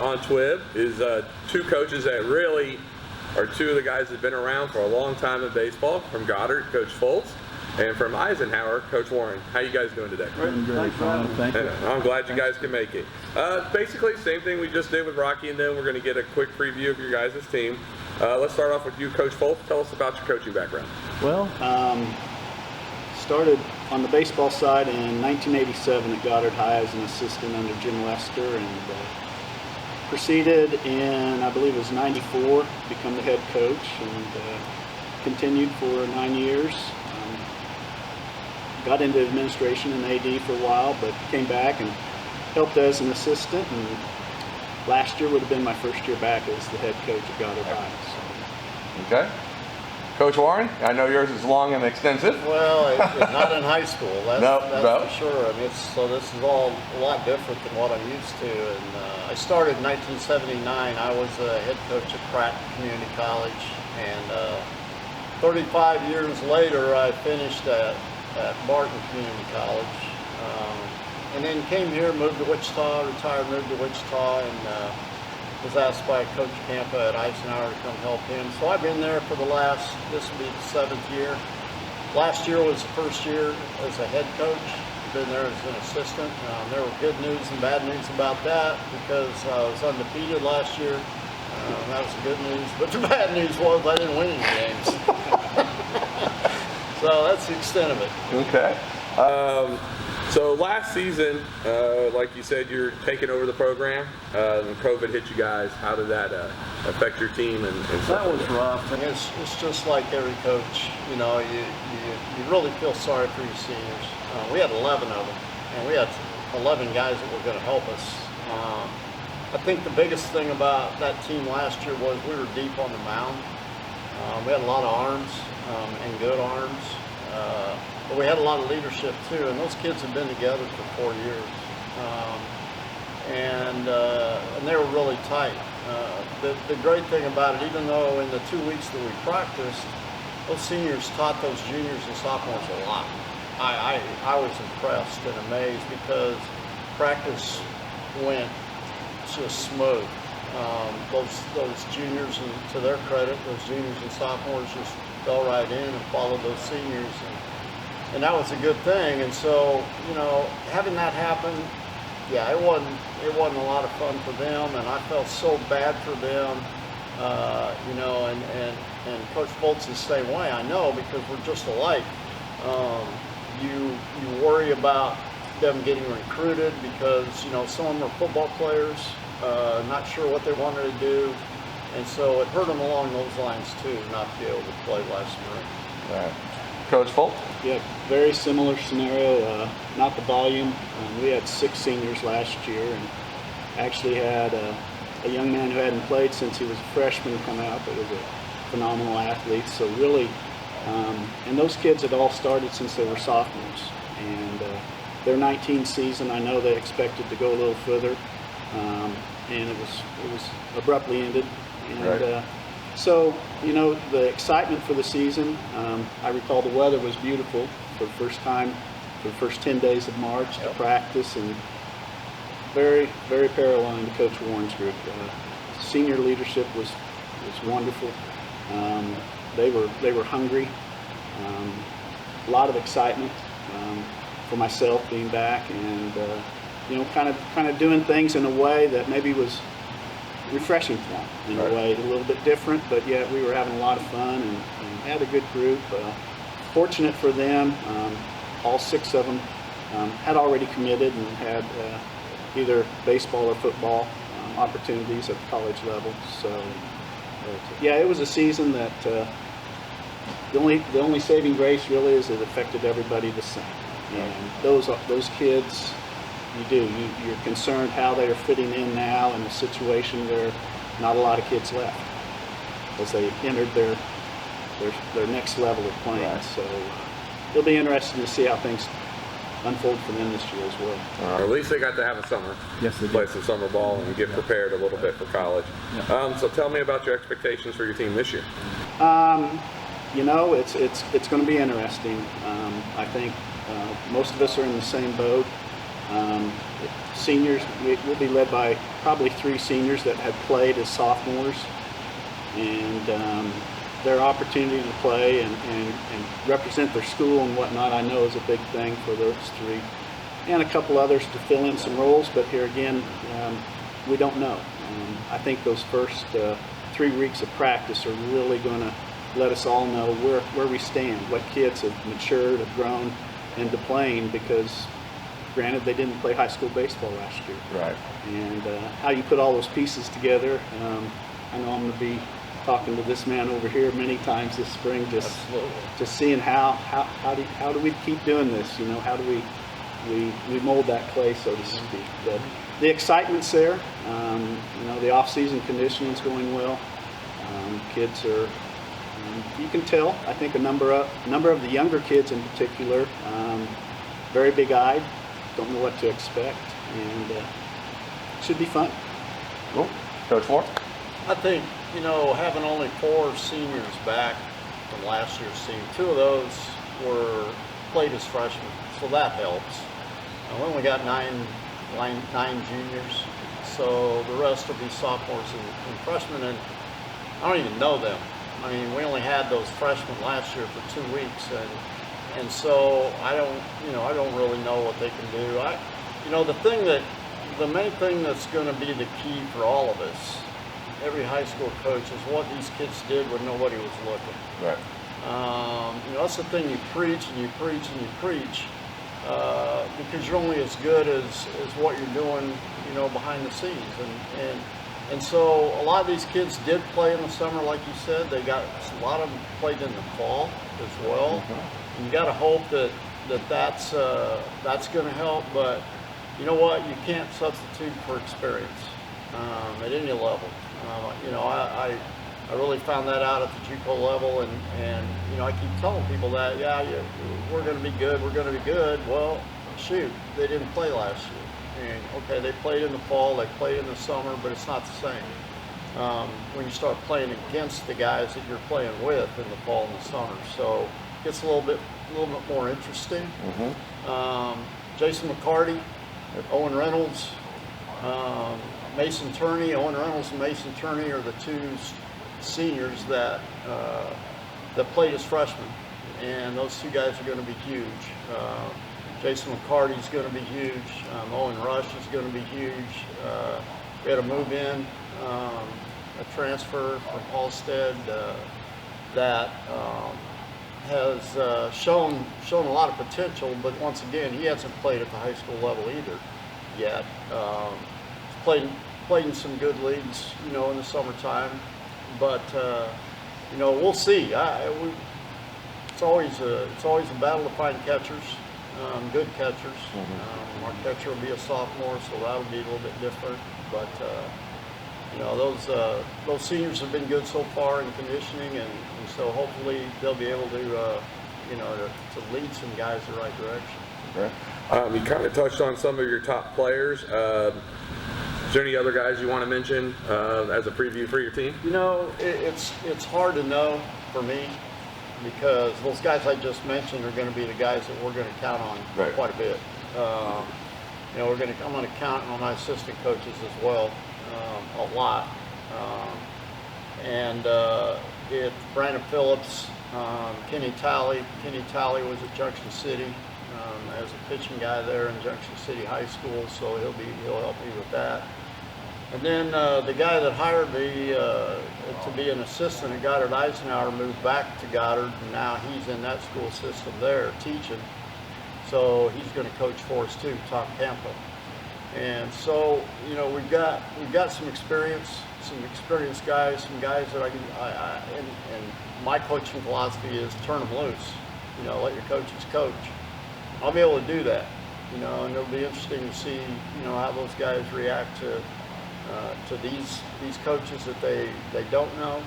on TWIB is two coaches that really are two of the guys that have been around for a long time in baseball. From Goddard, Coach Foltz, and from Eisenhower, Coach Warren. How you guys doing today? Great. Thank you. I'm glad you guys can make it. Basically, same thing we just did with Rocky and them. We're going to get a quick preview of your guys' team. Let's start off with you, Coach Foltz. Tell us about your coaching background. Well, started on the baseball side in 1987 at Goddard High as an assistant under Jim Lester, and proceeded in, I believe it was 94, become the head coach, and continued for 9 years. Got into administration and AD for a while, but came back and helped as an assistant, and last year would have been my first year back as the head coach at Goddard High. So. Okay. Coach Warren, I know yours is long and extensive. Well, not in high school, that's for sure. I mean, so this is all a lot different than what I'm used to. And I started in 1979. I was a head coach at Pratt Community College, and 35 years later, I finished at Barton Community College, and then came here, moved to Wichita, retired, moved to Wichita, and was asked by Coach Campa at Eisenhower to come help him. So I've been there for the last, this will be the 7th year. Last year was the first year as a head coach. Been there as an assistant. There were good news and bad news about that, because I was undefeated last year. That was the good news. But the bad news was I didn't win any games. So that's the extent of it. Okay. So last season, like you said, you're taking over the program. When COVID hit you guys, how did that affect your team? And that was rough. It's just like every coach. You know, you really feel sorry for your seniors. We had 11 of them, and we had 11 guys that were going to help us. I think the biggest thing about that team last year was we were deep on the mound. We had a lot of arms, and good arms. But we had a lot of leadership too, and those kids have been together for 4 years, and they were really tight. The great thing about it, even though in the 2 weeks that we practiced, those seniors taught those juniors and sophomores a lot. I was impressed and amazed, because practice went just smooth. Those juniors, and to their credit, those juniors and sophomores just fell right in and followed those seniors. And that was a good thing. And so, you know, having that happen, yeah, it wasn't a lot of fun for them, and I felt so bad for them, you know, and Coach Foltz is the same way, I know, because we're just alike. You worry about them getting recruited, because, you know, some of them are football players, not sure what they wanted to do, and so it hurt them along those lines too, not to be able to play last spring. Right. Coach Foltz? Yeah, very similar scenario, not the volume. We had 6 seniors last year, and actually had a young man who hadn't played since he was a freshman come out that was a phenomenal athlete. So really, and those kids had all started since they were sophomores. And their 19 season, I know they expected to go a little further, and it was abruptly ended. And, right. So, you know, the excitement for the season, I recall the weather was beautiful for the first time, for the first 10 days of March to practice, and very, very parallel to Coach Warren's group. Senior leadership was wonderful. They were hungry. A lot of excitement for myself being back, and you know, kind of doing things in a way that maybe was refreshing for them, in a way, a little bit different, but yet we were having a lot of fun, and had a good group. Fortunate for them, all 6 of them had already committed and had either baseball or football opportunities at the college level. So yeah, it was a season that the only saving grace really is it affected everybody the same. And those kids, you're concerned how they are fitting in now in a situation where not a lot of kids left as they entered their next level of playing. Right. So it'll be interesting to see how things unfold for them this year as well. At least they got to have a summer. Yes, they did. Play some summer ball and get prepared a little bit for college. Yeah. So tell me about your expectations for your team this year. You know, it's going to be interesting. I think most of us are in the same boat. Seniors, we'll be led by probably 3 seniors that had played as sophomores, and their opportunity to play and represent their school and whatnot, I know is a big thing for those 3. And a couple others to fill in some roles, but here again, we don't know. I think those first 3 weeks of practice are really going to let us all know where we stand, what kids have matured, have grown into playing, because granted they didn't play high school baseball last year. Right. And how you put all those pieces together, I know I'm going to be talking to this man over here many times this spring, just seeing how do we keep doing this? You know, how do we mold that clay, so to speak. But the excitement's there. You know, the off-season conditioning's going well. Kids are, you can tell, I think a number of the younger kids in particular, very big-eyed, don't know what to expect, and it should be fun. Cool. Coach Foltz? I think, you know, having only 4 seniors back from last year's team, 2 of those played as freshmen, so that helps. We only got 9 juniors, so the rest will be sophomores and freshmen, and I don't even know them. I mean, we only had those freshmen last year for 2 weeks, and so I don't really know what they can do. The main thing that's going to be the key for all of us, every high school coach, is what these kids did when nobody was looking. Right. You know, that's the thing, you preach and you preach and you preach, because you're only as good as what you're doing, you know, behind the scenes. And so a lot of these kids did play in the summer, like you said. A lot of them played in the fall as well. And you got to hope that's going to help. But you know what? You can't substitute for experience at any level. You know, I really found that out at the JUCO level, and you know, I keep telling people that, yeah, we're going to be good, we're going to be good. Well, shoot, they didn't play last year. And okay, they played in the fall, they played in the summer, but it's not the same when you start playing against the guys that you're playing with in the fall and the summer. So it gets a little bit more interesting. Jason McCarty, Owen Reynolds, Mason Turney. Owen Reynolds and Mason Turney are the 2 seniors that played as freshmen, and those 2 guys are going to be huge. Jason McCarty is going to be huge. Owen Rush is going to be huge. We had a move in, a transfer from Halstead that has shown a lot of potential, but once again, he hasn't played at the high school level either yet. He's played in some good leagues, you know, in the summertime, but you know, we'll see. It's always a battle to find catchers. Good catchers. Our catcher will be a sophomore, so that'll be a little bit different. But you know, those seniors have been good so far in conditioning, and so hopefully they'll be able to you know, to lead some guys the right direction. Okay. You kind of touched on some of your top players. Is there any other guys you want to mention as a preview for your team? You know, it's hard to know for me, because those guys I just mentioned are going to be the guys that we're going to count on quite a bit. You know, I'm going to count on my assistant coaches as well, a lot. It's Brandon Phillips, Kenny Talley. Kenny Talley was at Junction City as a pitching guy there in Junction City High School, so he'll help me with that. And then the guy that hired me to be an assistant at Goddard Eisenhower moved back to Goddard, and now he's in that school system there teaching. So he's going to coach for us too, Tom Campo. And so, you know, we've got some experienced guys, some guys that and my coaching philosophy is turn them loose. You know, let your coaches coach. I'll be able to do that. You know, and it'll be interesting to see, you know, how those guys react to these coaches that they don't know,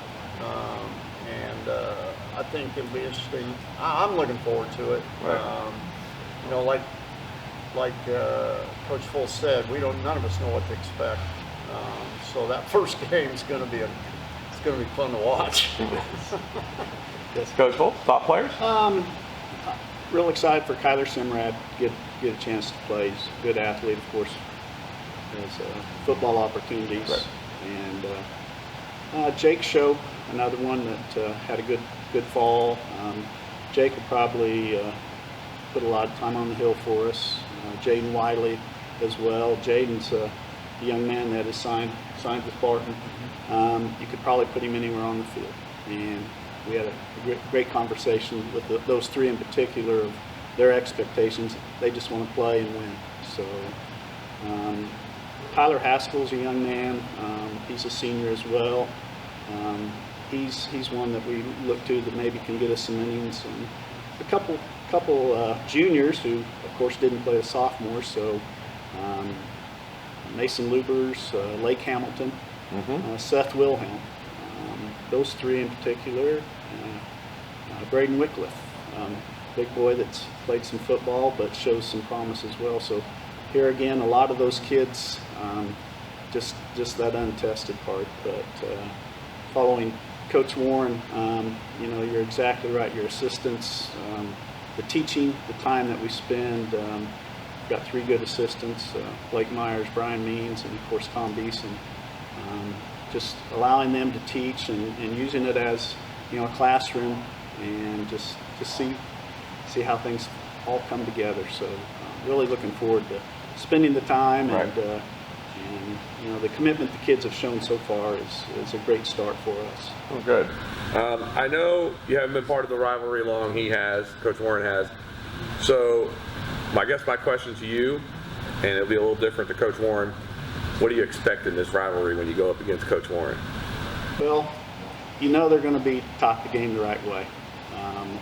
I think it'll be interesting. I'm looking forward to it. Right. You know, like Coach Foltz said, none of us know what to expect. So that first game is going to be fun to watch. Yes. Coach Foltz, top players? Real excited for Kyler Simrad. Get a chance to play. He's a good athlete, of course. football opportunities. Right. And Jake Shope, another one that had a good fall. Jake will probably put a lot of time on the hill for us. Jaden Wiley as well. Jaden's the young man that is signed with Barton. You could probably put him anywhere on the field. And we had a great conversation with those three in particular of their expectations. They just want to play and win. So Tyler Haskell's a young man. He's a senior as well. He's one that we look to that maybe can get us some innings. And a couple juniors who, of course, didn't play as sophomores. So Mason Lubers, Lake Hamilton, Seth Wilhelm. Those three in particular. Braden Wycliffe, big boy that's played some football but shows some promise as well. So here again, a lot of those kids, just that untested part. But following Coach Warren, you're exactly right. Your assistants, the teaching, the time that we spend. We've got three good assistants: Blake Myers, Brian Means, and of course Tom Beeson. Just allowing them to teach and using it as a classroom, and just see how things all come together. So really looking forward to spending the time. Right. And the commitment the kids have shown so far is a great start for us. Oh, good. I know you haven't been part of the rivalry long. He has, Coach Warren has. So I guess my question to you, and it'll be a little different to Coach Warren, what do you expect in this rivalry when you go up against Coach Warren? Well, they're going to be taught the game the right way.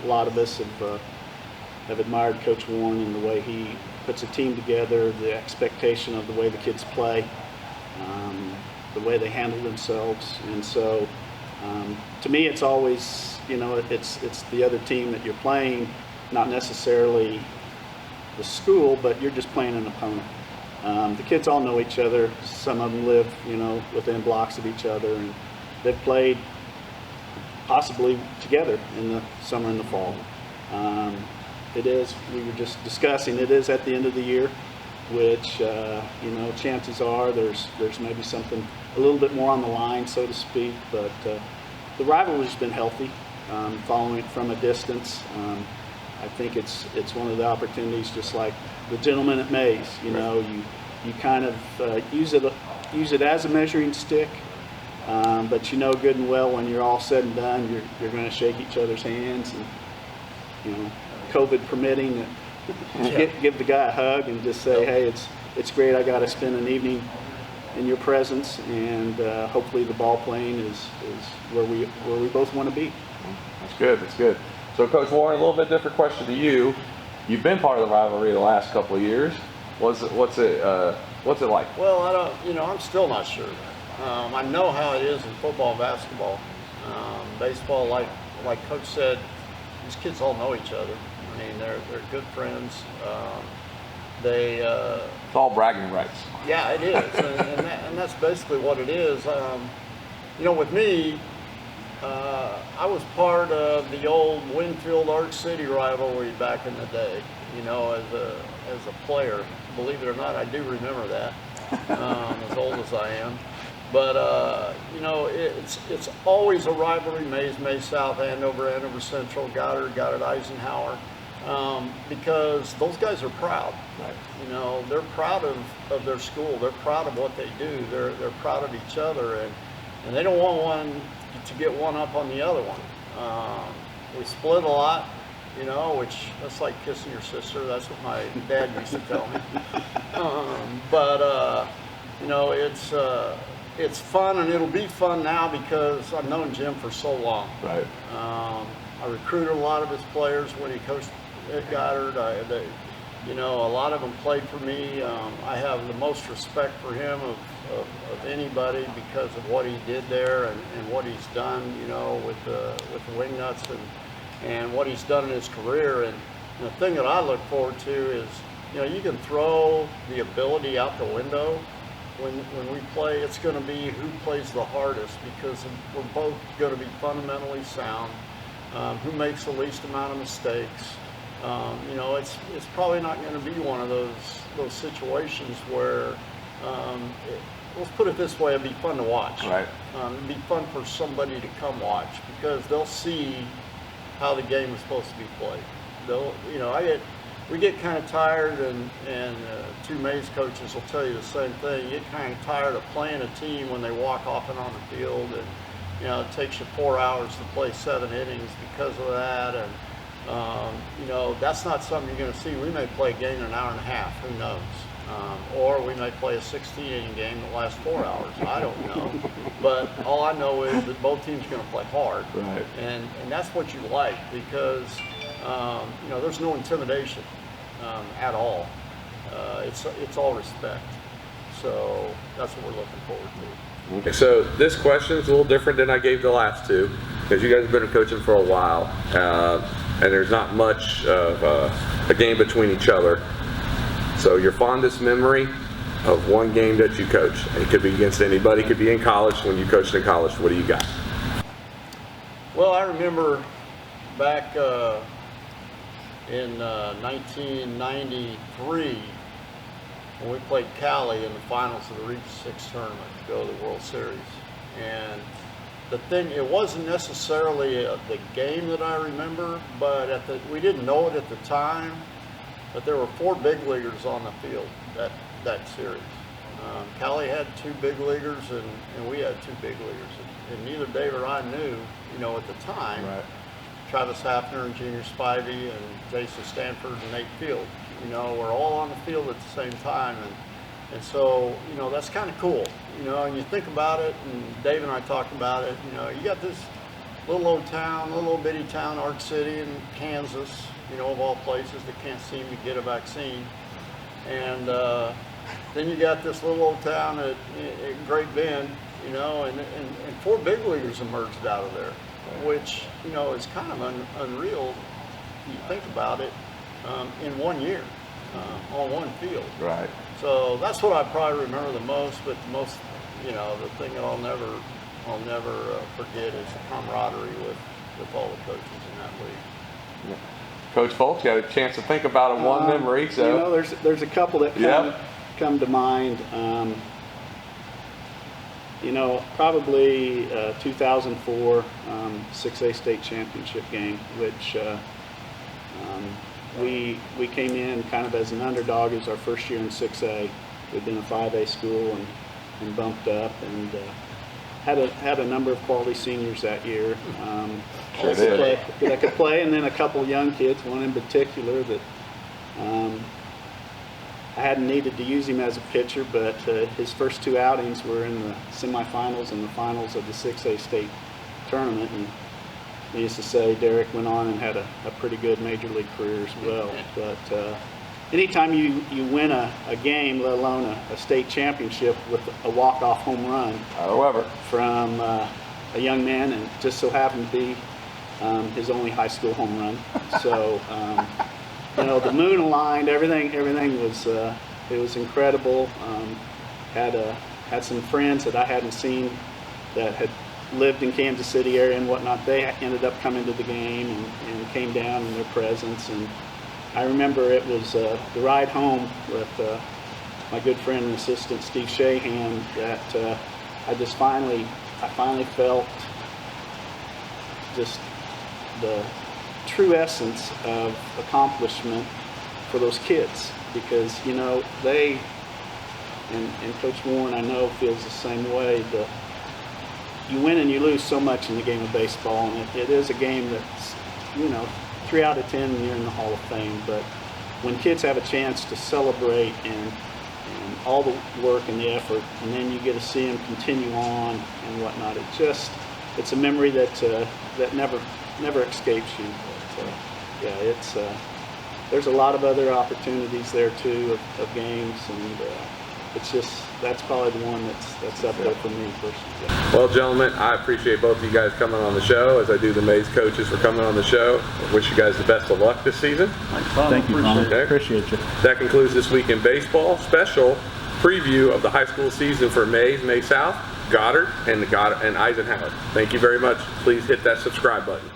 A lot of us have admired Coach Warren and the way he puts a team together, the expectation of the way the kids play, the way they handle themselves. And so to me, it's always, it's the other team that you're playing, not necessarily the school, but you're just playing an opponent. The kids all know each other. Some of them live, within blocks of each other, and they've played possibly together in the summer and the fall. We were just discussing, it is at the end of the year, which, chances are there's maybe something a little bit more on the line, so to speak, but the rivalry's been healthy, following it from a distance. I think it's one of the opportunities, just like the gentleman at Mays, you kind of use it as a measuring stick, but good and well when you're all said and done, you're going to shake each other's hands, and COVID permitting, give the guy a hug and just say, hey, it's great. I got to spend an evening in your presence, and hopefully the ball playing is where we both want to be. That's good. That's good. So, Coach Warren, a little bit different question to you. You've been part of the rivalry the last couple of years. What's it like? Well, I don't. I'm still not sure. I know how it is in football and basketball. Baseball, like Coach said, these kids all know each other. I mean, they're good friends. It's all bragging rights. Yeah, it is, and that's basically what it is. With me, I was part of the old Winfield Arch City rivalry back in the day. As a player, believe it or not, I do remember that. As old as I am, but it's always a rivalry. Mays South, Andover Central, Goddard, Eisenhower. Because those guys are proud. Right. They're proud of their school. They're proud of what they do. They're proud of each other, and they don't want one to get one up on the other one. We split a lot, which that's like kissing your sister. That's what my dad used to tell me. It's fun, and it'll be fun now because I've known Jim for so long. Right. I recruited a lot of his players when he coached at Goddard. A lot of them played for me. I have the most respect for him of anybody because of what he did there and what he's done, with the Wingnuts and what he's done in his career. And the thing that I look forward to is, you can throw the ability out the window when we play. It's going to be who plays the hardest, because we're both going to be fundamentally sound. Who makes the least amount of mistakes. It's probably not going to be one of those situations where let's put it this way, it'd be fun to watch. Right. It'd be fun for somebody to come watch because they'll see how the game is supposed to be played. They'll, you know, we get kind of tired, and two Mays coaches will tell you the same thing. You get kind of tired of playing a team when they walk off and on the field, and you know it takes you 4 hours to play 7 innings because of that, and you know that's not something you're going to see. We may play a game in an hour and a half, who knows? Or we may play a 16-inning game that lasts 4 hours. I don't know, but all I know is that both teams are going to play hard, Right. and that's what you like because you know there's no intimidation at all. It's all respect. So that's what we're looking forward to. Okay, so this question is a little different than I gave the last two, because you guys have been coaching for a while, and there's not much of a game between each other. So your fondest memory of one game that you coached, it could be against anybody, it could be in college, when you coached in college, what do you got? Well, I remember back in 1993 when we played Cali in the finals of the Region 6 tournament to go to the World Series. And the thing, it wasn't necessarily the game that I remember, but we didn't know it at the time, but there were 4 big leaguers on the field that series. Cali had 2 big leaguers, and we had 2 big leaguers. And neither Dave or I knew, you know, at the time, Right. Travis Hafner and Junior Spivey and Jason Stanford and Nate Field, you know, were all on the field at the same time. And so, you know, that's kind of cool, you know, and you think about it, and Dave and I talked about it, you know, you got this little old town, little old bitty town, Ark City in Kansas, you know, of all places that can't seem to get a vaccine. And then you got this little old town at Great Bend, you know, and 4 big leaguers emerged out of there, which, you know, is kind of unreal if you think about it, in 1 year, on one field. Right. So that's what I probably remember the most, but the most, you know, the thing that I'll never forget is the camaraderie with all the coaches in that league. Yeah. Coach Foltz, got a chance to think about one memory, so. You know, there's a couple that come to mind. You know, probably 2004 6A state championship game, which we came in kind of as an underdog. It was our first year in 6A. We'd been a 5A school and bumped up, and had a number of quality seniors that year. That could play, and then a couple young kids, one in particular that I hadn't needed to use him as a pitcher, but his first 2 outings were in the semifinals and the finals of the 6A state tournament, and he used to say Derek went on and had a pretty good major league career as well. But anytime you win a game, let alone a state championship with a walk-off home run from a young man, and just so happened to be his only high school home run. So, you know, the moon aligned, everything was, it was incredible. Had some friends that I hadn't seen that had lived in Kansas City area and whatnot. They ended up coming to the game and came down in their presence. And I remember it was the ride home with my good friend and assistant Steve Shahan that I finally felt just the true essence of accomplishment for those kids, because, you know, they and Coach Warren, I know, feels the same way. You win and you lose so much in the game of baseball, and it is a game that's, you know, 3 out of 10 and you're in the Hall of Fame. But when kids have a chance to celebrate and all the work and the effort, and then you get to see them continue on and whatnot, it's a memory that never escapes you. But, yeah, there's a lot of other opportunities there too of games, and that's probably the one that's up there for me personally. Yeah. Well, gentlemen, I appreciate both of you guys coming on the show, as I do the Mays coaches for coming on the show. I wish you guys the best of luck this season. Thank you, Ron. Okay. Appreciate you. That concludes This Week in Baseball special preview of the high school season for Mays South, Goddard, and Eisenhower. Thank you very much. Please hit that subscribe button.